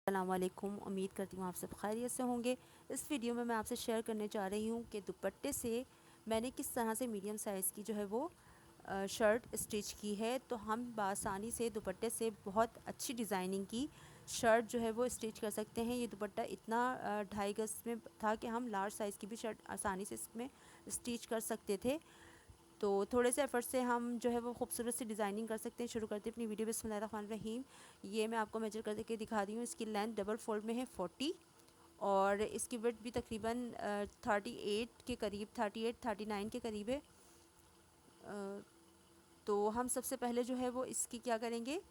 अस्सलामुअलैकुम। उम्मीद करती हूँ आप सब खैरियत से होंगे। इस वीडियो में मैं आपसे शेयर करने जा रही हूँ कि दुपट्टे से मैंने किस तरह से मीडियम साइज़ की जो है वो शर्ट स्टिच की है। तो हम बासानी से दुपट्टे से बहुत अच्छी डिज़ाइनिंग की शर्ट जो है वो स्टिच कर सकते हैं। ये दुपट्टा इतना 2.5 गज में था कि हम लार्ज साइज़ की भी शर्ट आसानी से इसमें स्टिच कर सकते थे। तो थोड़े से एफ़र्ट से हम जो है वो खूबसूरत सी डिज़ाइनिंग कर सकते हैं। शुरू करते हैं अपनी वीडियो। बिस्मिल्लाहिर्रहमानिर्रहीम। ये मैं आपको मेजर करके दिखा रही हूँ। इसकी लेंथ डबल फोल्ड में है 40 और इसकी विड्थ भी तकरीबन 38 के करीब, 38-39 के करीब है। तो हम सबसे पहले जो है वो इसकी क्या करेंगे,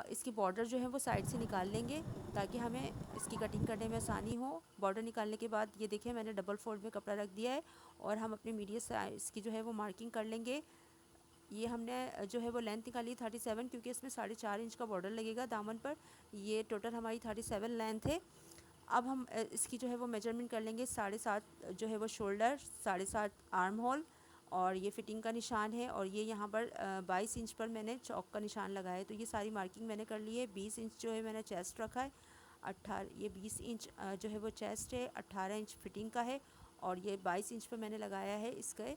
इसकी बॉर्डर जो है वो साइड से निकाल लेंगे ताकि हमें इसकी कटिंग करने में आसानी हो। बॉर्डर निकालने के बाद ये देखिए मैंने डबल फोल्ड में कपड़ा रख दिया है और हम अपने मीडियम साइज़ की जो है वो मार्किंग कर लेंगे। ये हमने जो है वो लेंथ निकाली 37, क्योंकि इसमें 4.5 इंच का बॉर्डर लगेगा दामन पर। ये टोटल हमारी 37 लेंथ है। अब हम इसकी जो है वो मेजरमेंट कर लेंगे। 7.5 जो है वो शोल्डर, 7.5 आर्म होल और ये फिटिंग का निशान है। और ये यहाँ पर 22 इंच पर मैंने चौक का निशान लगाया है। तो ये सारी मार्किंग मैंने कर ली है। 20 इंच जो है मैंने चेस्ट रखा है। 20 इंच जो है वो चेस्ट है, 18 इंच फिटिंग का है और ये 22 इंच पर मैंने लगाया है इसके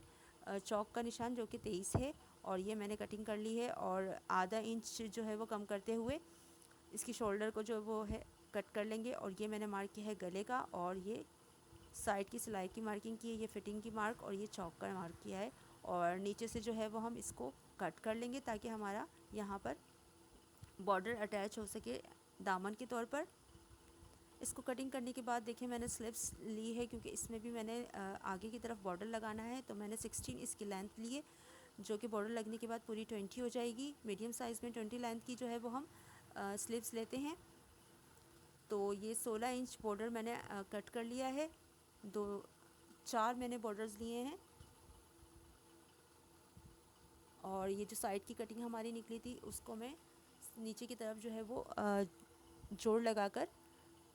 चौक का निशान जो कि 23 है। और ये मैंने कटिंग कर ली है और आधा इंच जो है वो कम करते हुए इसकी शोल्डर को जो वो है कट कर लेंगे। और ये मैंने मार्क किया है गले का और ये साइड की सिलाई की मार्किंग की है, ये फिटिंग की मार्क और ये चौक का मार्क किया है। और नीचे से जो है वो हम इसको कट कर लेंगे ताकि हमारा यहाँ पर बॉर्डर अटैच हो सके दामन के तौर पर। इसको कटिंग करने के बाद देखिए मैंने स्लिप्स ली है, क्योंकि इसमें भी मैंने आगे की तरफ बॉर्डर लगाना है। तो मैंने 16 इसकी लेंथ ली है, जो कि बॉर्डर लगने के बाद पूरी 20 हो जाएगी। मीडियम साइज़ में 20 लेंथ की जो है वो हम स्लिप्स लेते हैं। तो ये 16 इंच बॉर्डर मैंने कट कर लिया है। 4 मैंने बॉर्डर्स लिए हैं और ये जो साइड की कटिंग हमारी निकली थी उसको मैं नीचे की तरफ जो है वो जोड़ लगाकर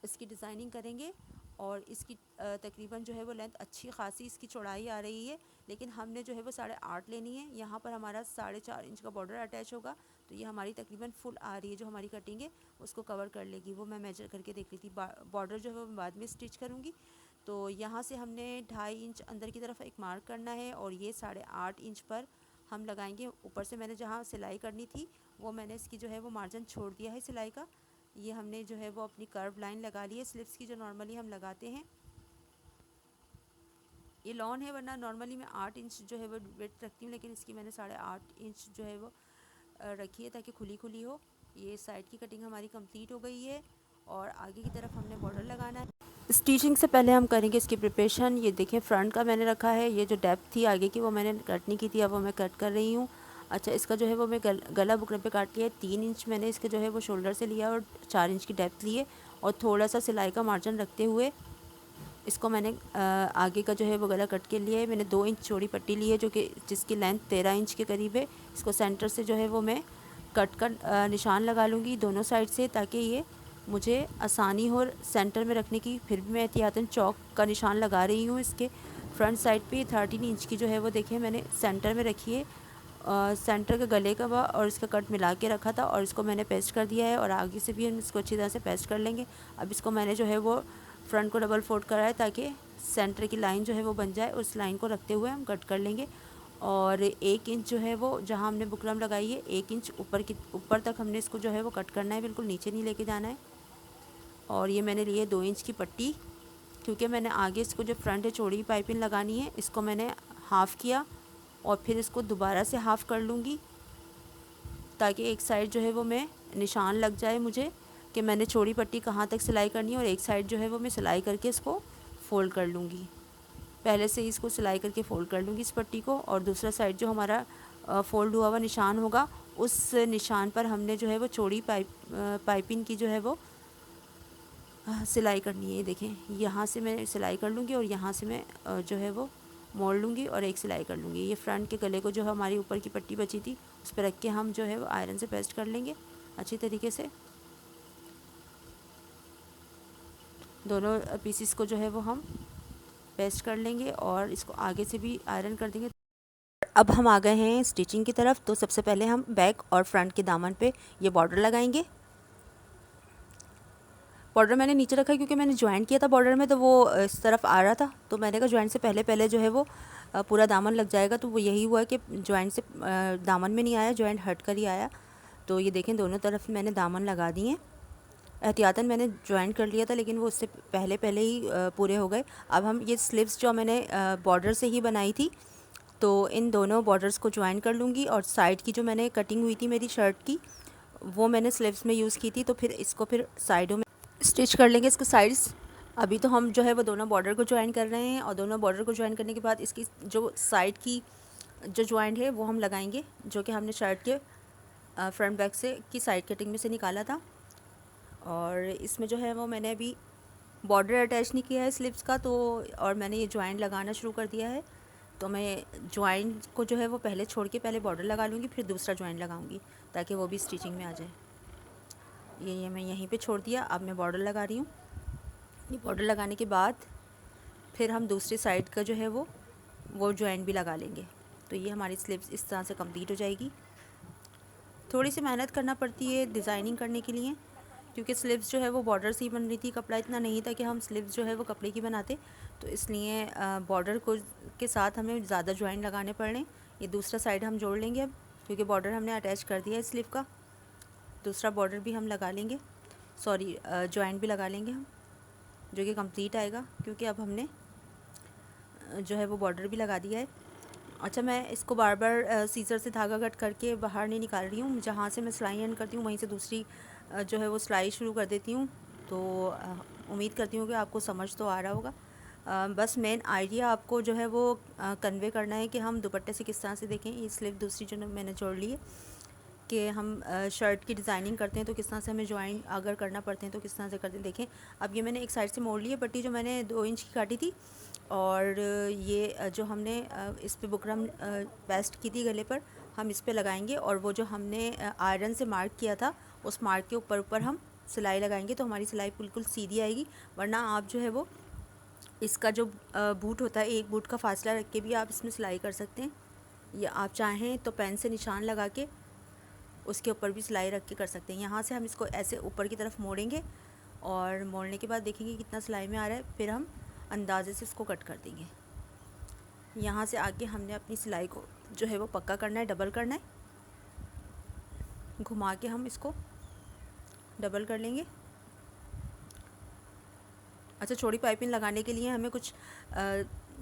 इसकी डिज़ाइनिंग करेंगे। और इसकी तकरीबन जो है वो लेंथ अच्छी खासी इसकी चौड़ाई आ रही है, लेकिन हमने जो है वो 8.5 लेनी है। यहाँ पर हमारा 4.5 इंच का बॉर्डर अटैच होगा, तो ये हमारी तकरीबन फुल आ रही है। जो हमारी कटिंग है उसको कवर कर लेगी। वो मैं मेजर करके देख ली थी। बॉर्डर जो है वो मैं बाद में स्टिच करूँगी। तो यहाँ से हमने 2.5 इंच अंदर की तरफ एक मार्क करना है और ये 8.5 इंच पर हम लगाएंगे। ऊपर से मैंने जहाँ सिलाई करनी थी वो मैंने इसकी जो है वो मार्जिन छोड़ दिया है सिलाई का। ये हमने जो है वो अपनी कर्व लाइन लगा ली है स्लिप्स की, जो नॉर्मली हम लगाते हैं। ये लॉन है, वरना नॉर्मली मैं 8 इंच जो है वो वेट रखती हूँ, लेकिन इसकी मैंने 8.5 इंच जो है वो रखी है ताकि खुली खुली हो। ये साइड की कटिंग हमारी कंप्लीट हो गई है और आगे की तरफ हमने बॉर्डर लगाना है। स्टिचिंग से पहले हम करेंगे इसकी प्रिपरेशन। ये देखें फ्रंट का मैंने रखा है। ये जो डेप्थ थी आगे की वो मैंने कट नहीं की थी, अब वो मैं कट कर रही हूँ। अच्छा, इसका जो है वो मैं गला बुकरम पे काट लिया है। 3 इंच मैंने इसके जो है वो शोल्डर से लिया और 4 इंच की डेप्थ ली है। और थोड़ा सा सिलाई का मार्जिन रखते हुए इसको मैंने आगे का जो है वो गला कट के लिया है। मैंने 2 इंच चौड़ी पट्टी ली है, जो कि जिसकी लेंथ 13 इंच के करीब है। इसको सेंटर से जो है वो मैं कट कर निशान लगा लूँगी दोनों साइड से, ताकि ये मुझे आसानी हो सेंटर में रखने की। फिर भी मैं एहतियातन चौक का निशान लगा रही हूँ इसके फ्रंट साइड पे। 13 इंच की जो है वो देखिए मैंने सेंटर में रखी है। सेंटर के गले का और इसका कट मिला के रखा था और इसको मैंने पेस्ट कर दिया है। और आगे से भी हम इसको अच्छी तरह से पेस्ट कर लेंगे। अब इसको मैंने जो है वो फ्रंट को डबल फोल्ड करा है ताकि सेंटर की लाइन जो है वो बन जाए। उस लाइन को रखते हुए हम कट कर लेंगे। और 1 इंच जो है वो जहाँ हमने बुकरम लगाई है 1 इंच ऊपर तक हमने इसको जो है वो कट करना है, बिल्कुल नीचे नहीं लेके जाना है। और ये मैंने लिए 2 इंच की पट्टी, क्योंकि मैंने आगे इसको जो फ्रंट है चौड़ी पाइपिंग लगानी है, इसको मैंने हाफ़ किया और फिर इसको दोबारा से हाफ़ कर लूँगी ताकि एक साइड जो है वो मैं निशान लग जाए मुझे कि मैंने चौड़ी पट्टी कहाँ तक सिलाई करनी है। और एक साइड जो है वो मैं सिलाई करके इसको फ़ोल्ड कर लूँगी। पहले से ही इसको सिलाई करके फ़ोल्ड कर लूँगी इस पट्टी को। और दूसरा साइड जो हमारा फ़ोल्ड हुआ हुआ निशान होगा, उस निशान पर हमने जो है वो चौड़ी पाइपिंग की जो है वो सिलाई करनी है। देखें यहाँ से मैं सिलाई कर लूँगी और यहाँ से मैं जो है वो मोड़ लूँगी और एक सिलाई कर लूँगी। ये फ्रंट के गले को जो हमारी ऊपर की पट्टी बची थी उस पर रख के हम जो है वो आयरन से पेस्ट कर लेंगे अच्छी तरीके से। दोनों पीसीस को जो है वो हम पेस्ट कर लेंगे और इसको आगे से भी आयरन कर देंगे। अब हम आ गए हैं स्टिचिंग की तरफ। तो सबसे पहले हम बैक और फ्रंट के दामन पे ये बॉर्डर लगाएंगे। बॉर्डर मैंने नीचे रखा क्योंकि मैंने जॉइंट किया था बॉर्डर में, तो वो इस तरफ आ रहा था, तो मैंने कहा जॉइंट से पहले पहले जो है वो पूरा दामन लग जाएगा। तो वो यही हुआ कि जॉइंट से दामन में नहीं आया, जॉइंट हट कर ही आया। तो ये देखें दोनों तरफ मैंने दामन लगा दिए। एहतियातन मैंने जॉइंट कर लिया था, लेकिन वो उससे पहले पहले ही पूरे हो गए। अब हम ये स्लीव्स जो मैंने बॉर्डर से ही बनाई थी, तो इन दोनों बॉर्डर्स को ज्वाइन कर लूँगी। और साइड की जो मैंने कटिंग हुई थी मेरी शर्ट की, वो मैंने स्लीव्स में यूज़ की थी, तो फिर इसको फिर साइडों में स्टिच कर लेंगे इसके साइड्स। अभी तो हम जो है वो दोनों बॉर्डर को ज्वाइन कर रहे हैं, और दोनों बॉर्डर को ज्वाइन करने के बाद इसकी जो साइड की जो ज्वाइंट है वो हम लगाएंगे, जो कि हमने शर्ट के फ्रंट बैक से की साइड कटिंग में से निकाला था। और इसमें जो है वो मैंने अभी बॉर्डर अटैच नहीं किया है स्लीव्स का, तो और मैंने ये ज्वाइंट लगाना शुरू कर दिया है। तो मैं ज्वाइंट को जो है वो पहले छोड़ के पहले बॉर्डर लगा लूँगी, फिर दूसरा ज्वाइंट लगाऊंगी ताकि वो भी स्टिचिंग में आ जाए। ये मैं यहीं पे छोड़ दिया, अब मैं बॉर्डर लगा रही हूँ। ये बॉर्डर लगाने के बाद फिर हम दूसरी साइड का जो है वो ज्वाइंट भी लगा लेंगे। तो ये हमारी स्लीव्स इस तरह से कंप्लीट हो जाएगी। थोड़ी सी मेहनत करना पड़ती है डिज़ाइनिंग करने के लिए, क्योंकि स्लीव्स जो है वो बॉर्डर से ही बन रही थी, कपड़ा इतना नहीं था कि हम स्लीव्स जो है वो कपड़े की बनाते, तो इसलिए बॉर्डर को के साथ हमें ज़्यादा ज्वाइंट लगाने पड़ रहे हैं। ये दूसरा साइड हम जोड़ लेंगे अब, क्योंकि बॉर्डर हमने अटैच कर दिया है स्लीव का। दूसरा बॉर्डर भी हम लगा लेंगे, सॉरी ज्वाइंट भी लगा लेंगे हम, जो कि कंप्लीट आएगा, क्योंकि अब हमने जो है वो बॉर्डर भी लगा दिया है। अच्छा, मैं इसको बार बार सीजर से धागा कट करके बाहर नहीं निकाल रही हूँ। जहाँ से मैं सिलाई एंड करती हूँ वहीं से दूसरी जो है वो सिलाई शुरू कर देती हूँ। तो उम्मीद करती हूँ कि आपको समझ तो आ रहा होगा। बस मेन आइडिया आपको जो है वो कन्वे करना है कि हम दुपट्टे से किस तरह से देखें। ये स्लीव दूसरी जो मैंने जोड़ ली है कि हम शर्ट की डिज़ाइनिंग करते हैं तो किस तरह से हमें ज्वाइन अगर करना पड़ते हैं तो किस तरह से करते हैं। देखें, अब ये मैंने एक साइड से मोड़ ली है पट्टी, जो मैंने 2 इंच की काटी थी, और ये जो हमने इस पे बुकरम पेस्ट की थी गले पर, हम इस पे लगाएंगे। और वो जो हमने आयरन से मार्क किया था, उस मार्क के ऊपर ऊपर हम सिलाई लगाएंगे, तो हमारी सिलाई बिल्कुल सीधी आएगी। वरना आप जो है वो इसका जो बूट होता है, एक बूट का फासला रख के भी आप इसमें सिलाई कर सकते हैं, या आप चाहें तो पेन से निशान लगा के उसके ऊपर भी सिलाई रख के कर सकते हैं। यहाँ से हम इसको ऐसे ऊपर की तरफ मोड़ेंगे, और मोड़ने के बाद देखेंगे कितना सिलाई में आ रहा है, फिर हम अंदाजे से इसको कट कर देंगे। यहाँ से आगे हमने अपनी सिलाई को जो है वो पक्का करना है, डबल करना है, घुमा के हम इसको डबल कर लेंगे। अच्छा, चौड़ी पाइपिंग लगाने के लिए हमें कुछ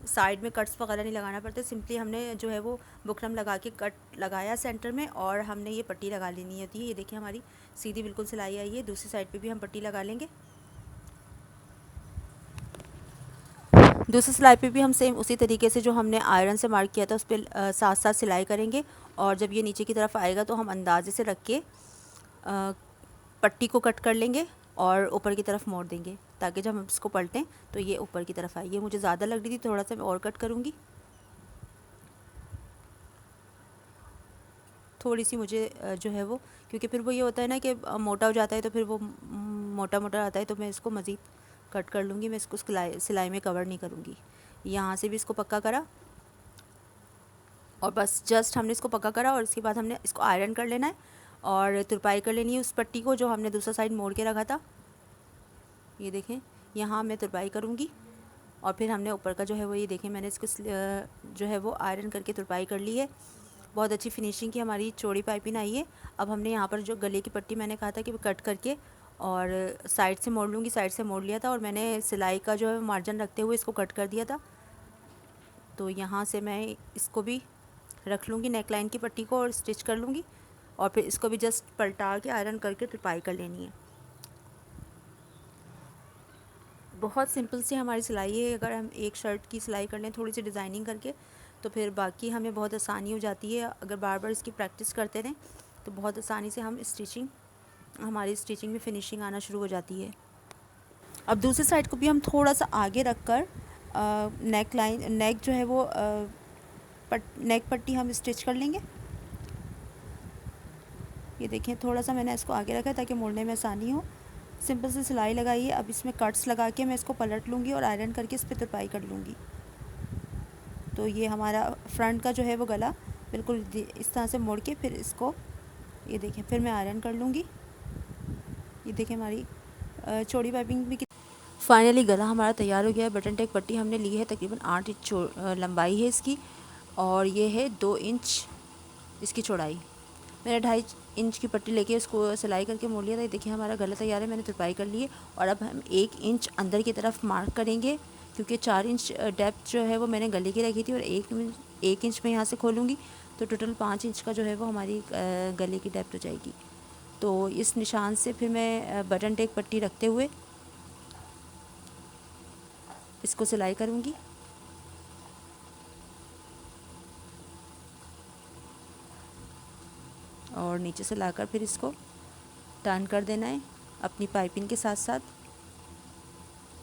साइड में कट्स वगैरह नहीं लगाना पड़ता, सिंपली हमने जो है वो बुकरम लगा के कट लगाया सेंटर में, और हमने ये पट्टी लगा लेनी होती है। ये देखिए हमारी सीधी बिल्कुल सिलाई आई है। दूसरी साइड पे भी हम पट्टी लगा लेंगे। दूसरी सिलाई पे भी हम सेम उसी तरीके से जो हमने आयरन से मार्क किया था उस पर साथ साथ सिलाई करेंगे, और जब ये नीचे की तरफ आएगा तो हम अंदाजे से रख के पट्टी को कट कर लेंगे और ऊपर की तरफ मोड़ देंगे, ताकि जब हम इसको पलटें तो ये ऊपर की तरफ आए। ये मुझे ज़्यादा लग रही थी, थोड़ा सा मैं और कट करूँगी। थोड़ी सी मुझे जो है वो, क्योंकि फिर वो ये होता है ना कि मोटा हो जाता है, तो फिर वो मोटा मोटा आता है, तो मैं इसको मज़ीद कट कर लूँगी। मैं इसको सिलाई में कवर नहीं करूँगी। यहाँ से भी इसको पक्का करा, और बस जस्ट हमने इसको पक्का करा, और इसके बाद हमने इसको आयरन कर लेना है और तुरपाई कर लेनी है उस पट्टी को जो हमने दूसरा साइड मोड़ के रखा था। ये देखें, यहाँ मैं तुरपाई करूँगी, और फिर हमने ऊपर का जो है वो, ये देखें मैंने इसको जो है वो आयरन करके तुरपाई कर ली है। बहुत अच्छी फिनिशिंग की हमारी चौड़ी पाइपिंग आई है। अब हमने यहाँ पर जो गले की पट्टी मैंने कहा था कि कट करके और साइड से मोड़ लूँगी, साइड से मोड़ लिया था, और मैंने सिलाई का जो है मार्जिन रखते हुए इसको कट कर दिया था। तो यहाँ से मैं इसको भी रख लूँगी नेक लाइन की पट्टी को और स्टिच कर लूँगी, और फिर इसको भी जस्ट पलटा के आयरन करके तुरपाई कर लेनी है। बहुत सिंपल सी हमारी सिलाई है। अगर हम एक शर्ट की सिलाई कर लें थोड़ी सी डिज़ाइनिंग करके, तो फिर बाकी हमें बहुत आसानी हो जाती है। अगर बार बार इसकी प्रैक्टिस करते रहें तो बहुत आसानी से हम हमारी स्टिचिंग में फिनिशिंग आना शुरू हो जाती है। अब दूसरी साइड को भी हम थोड़ा सा आगे रख कर नेक जो है वो नेक पट्टी हम स्टिच कर लेंगे। ये देखिए, थोड़ा सा मैंने इसको आगे रखा है ताकि मोड़ने में आसानी हो। सिंपल सी सिलाई लगाई है। अब इसमें कट्स लगा के मैं इसको पलट लूँगी और आयरन करके इस पर तुरपाई कर लूँगी। तो ये हमारा फ्रंट का जो है वो गला बिल्कुल इस तरह से मोड़ के फिर इसको, ये देखें, फिर मैं आयरन कर लूँगी। ये देखें हमारी चौड़ी पाइपिंग भी। फाइनली गला हमारा तैयार हो गया है। बटन टेक पट्टी हमने ली है, तकरीबन 8 इंच लंबाई है इसकी, और ये है 2 इंच इसकी चौड़ाई। मैंने 2.5 इंच की पट्टी लेके इसको सिलाई करके मोड़ लिया था। देखिए हमारा गला तैयार है, मैंने तुरपाई कर ली है। और अब हम 1 इंच अंदर की तरफ मार्क करेंगे, क्योंकि 4 इंच डेप्थ जो है वो मैंने गले की रखी थी, और 1 इंच में यहाँ से खोलूँगी, तो टोटल 5 इंच का जो है वो हमारी गले की डेप्थ हो जाएगी। तो इस निशान से फिर मैं बटन टेक पट्टी रखते हुए इसको सिलाई करूँगी। और नीचे से लाकर फिर इसको टर्न कर देना है अपनी पाइपिंग के साथ साथ,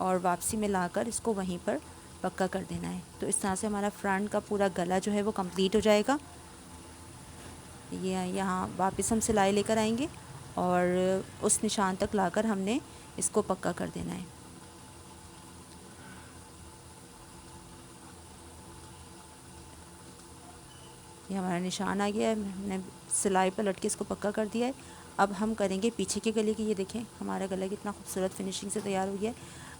और वापसी में लाकर इसको वहीं पर पक्का कर देना है। तो इस तरह से हमारा फ्रंट का पूरा गला जो है वो कंप्लीट हो जाएगा। ये यहाँ वापस हम सिलाई लेकर आएंगे और उस निशान तक लाकर हमने इसको पक्का कर देना है। ये हमारा निशान आ गया है, हमने सिलाई पर लटके इसको पक्का कर दिया है। अब हम करेंगे पीछे के गले की। ये देखें हमारा गला कितना खूबसूरत फिनिशिंग से तैयार हो गया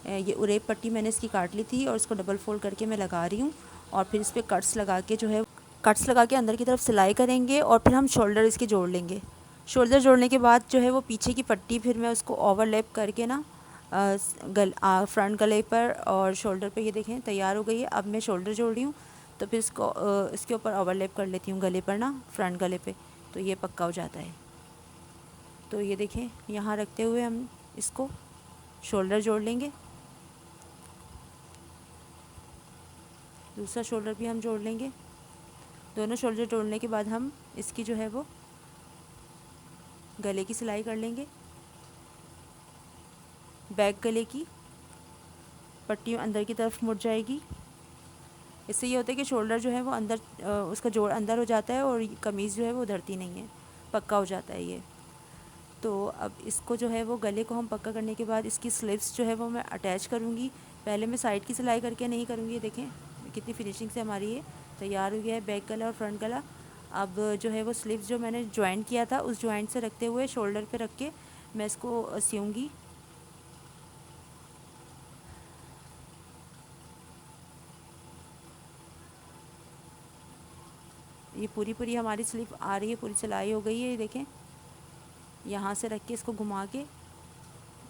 है। ये उरेप पट्टी मैंने इसकी काट ली थी और इसको डबल फोल्ड करके मैं लगा रही हूँ, और फिर इस पर कट्स लगा के जो है कट्स लगा के अंदर की तरफ सिलाई करेंगे, और फिर हम शोल्डर इसके जोड़ लेंगे। शोल्डर जोड़ने के बाद जो है वो पीछे की पट्टी फिर मैं उसको ओवरलैप करके ना फ्रंट गले पर और शोल्डर पे, ये देखें तैयार हो गई है। अब मैं शोल्डर जोड़ रही हूँ, तो फिर इसको इसके ऊपर ओवरलैप कर लेती हूँ गले पर ना, फ्रंट गले पे, तो ये पक्का हो जाता है। तो ये देखें यहाँ रखते हुए हम इसको शोल्डर जोड़ लेंगे। दूसरा शोल्डर भी हम जोड़ लेंगे। दोनों शोल्डर जोड़ने के बाद हम इसकी जो है वो गले की सिलाई कर लेंगे। बैक गले की पट्टी अंदर की तरफ मुड़ जाएगी। इससे ये होता है कि शोल्डर जो है वो अंदर उसका जोड़ अंदर हो जाता है और कमीज़ जो है वो उधरती नहीं है, पक्का हो जाता है ये। तो अब इसको जो है वो गले को हम पक्का करने के बाद इसकी स्लीव्स जो है वो मैं अटैच करूँगी। पहले मैं साइड की सिलाई करके नहीं करूँगी। देखें कितनी फिनिशिंग से हमारी ये तैयार हो गया है बैक गला और फ्रंट गला। अब जो है वो स्लीव्स जो मैंने जॉइंट किया था उस जॉइंट से रखते हुए शोल्डर पे रख के मैं इसको सियूँगी। ये पूरी हमारी स्लीव आ रही है, पूरी सिलाई हो गई है। ये देखें यहाँ से रख के इसको घुमा के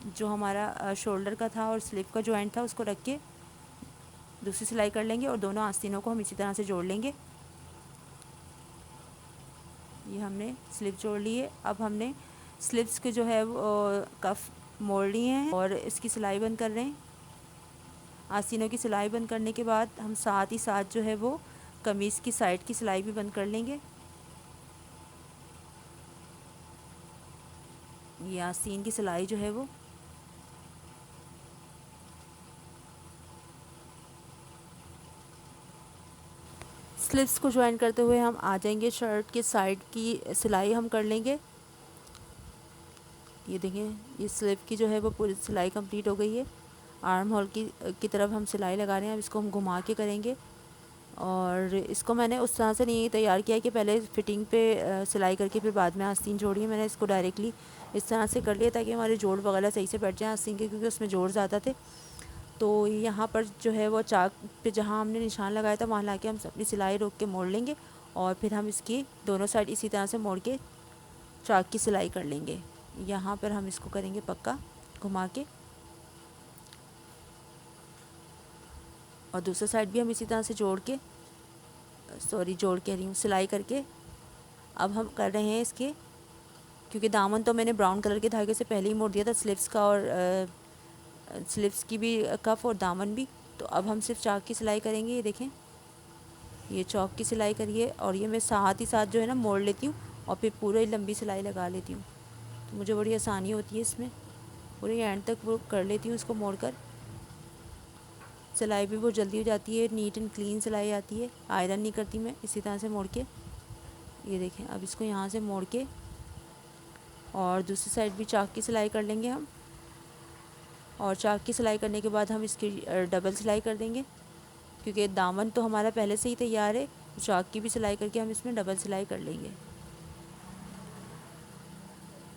जो हमारा शोल्डर का था और स्लीव का जॉइंट था उसको रख के दूसरी सिलाई कर लेंगे, और दोनों आस्तीनों को हम इसी तरह से जोड़ लेंगे। ये हमने स्लीव जोड़ ली है। अब हमने स्लीव्स के जो है वो कफ मोड़ लिए हैं और इसकी सिलाई बंद कर रहे हैं। आस्तीनों की सिलाई बंद करने के बाद हम साथ ही साथ जो है वो कमीज़ की साइड की सिलाई भी बंद कर लेंगे। ये आस्तीन की सिलाई जो है वो स्लीव्स को ज्वाइन करते हुए हम आ जाएंगे। शर्ट के साइड की सिलाई हम कर लेंगे। ये देखें ये स्लीव की जो है वो पूरी सिलाई कंप्लीट हो गई है। आर्म होल की तरफ हम सिलाई लगा रहे हैं। अब इसको हम घुमा के करेंगे, और इसको मैंने उस तरह से नहीं तैयार किया कि पहले फिटिंग पे सिलाई करके फिर बाद में आस्तीन जोड़ी। मैंने इसको डायरेक्टली इस तरह से कर लिया ताकि हमारे जोड़ वगैरह सही से बैठ जाए आस्तीन के, क्योंकि उसमें जोड़ ज़्यादा थे। तो यहाँ पर जो है वो चाक पे जहाँ हमने निशान लगाया था वहाँ लाके हम अपनी सिलाई रोक के मोड़ लेंगे, और फिर हम इसकी दोनों साइड इसी तरह से मोड़ के चाक की सिलाई कर लेंगे। यहाँ पर हम इसको करेंगे पक्का घुमा के, और दूसरा साइड भी हम इसी तरह से जोड़ कह रही हूँ सिलाई करके। अब हम कर रहे हैं इसके, क्योंकि दामन तो मैंने ब्राउन कलर के धागे से पहले ही मोड़ दिया था, स्लीव्स का और स्लीव्स की भी कफ और दामन भी। तो अब हम सिर्फ चाक की सिलाई करेंगे। ये देखें ये चौक की सिलाई करिए, और ये मैं साथ ही साथ जो है ना मोड़ लेती हूँ और फिर पूरी लंबी सिलाई लगा लेती हूँ। तो मुझे बड़ी आसानी होती है इसमें, पूरे एंड तक वो कर लेती हूँ इसको मोड़ कर। सिलाई भी बहुत जल्दी हो जाती है, नीट एंड क्लीन सिलाई आती है। आयरन नहीं करती मैं, इसी तरह से मोड़ के। ये देखें अब इसको यहाँ से मोड़ के और दूसरी साइड भी चाक की सिलाई कर लेंगे हम, और चाक की सिलाई करने के बाद हम इसकी डबल सिलाई कर देंगे, क्योंकि दामन तो हमारा पहले से ही तैयार है। चाक की भी सिलाई करके हम इसमें डबल सिलाई कर लेंगे।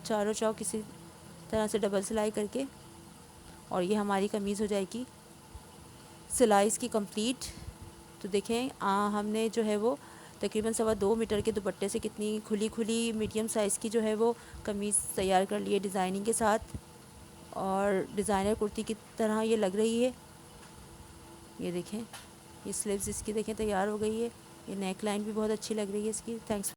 चारों चौक इसी तरह से डबल सिलाई करके और ये हमारी कमीज़ हो जाएगी सिलाई इसकी कंप्लीट। तो देखें हमने जो है वो तकरीबन 2.25 मीटर के दुपट्टे से कितनी खुली खुली मीडियम साइज़ की जो है वो कमीज़ तैयार कर ली है डिज़ाइनिंग के साथ, और डिज़ाइनर कुर्ती की तरह ये लग रही है। ये देखें, ये स्लीव्स इसकी देखें तैयार हो गई है। ये नेक लाइन भी बहुत अच्छी लग रही है इसकी। थैंक्स।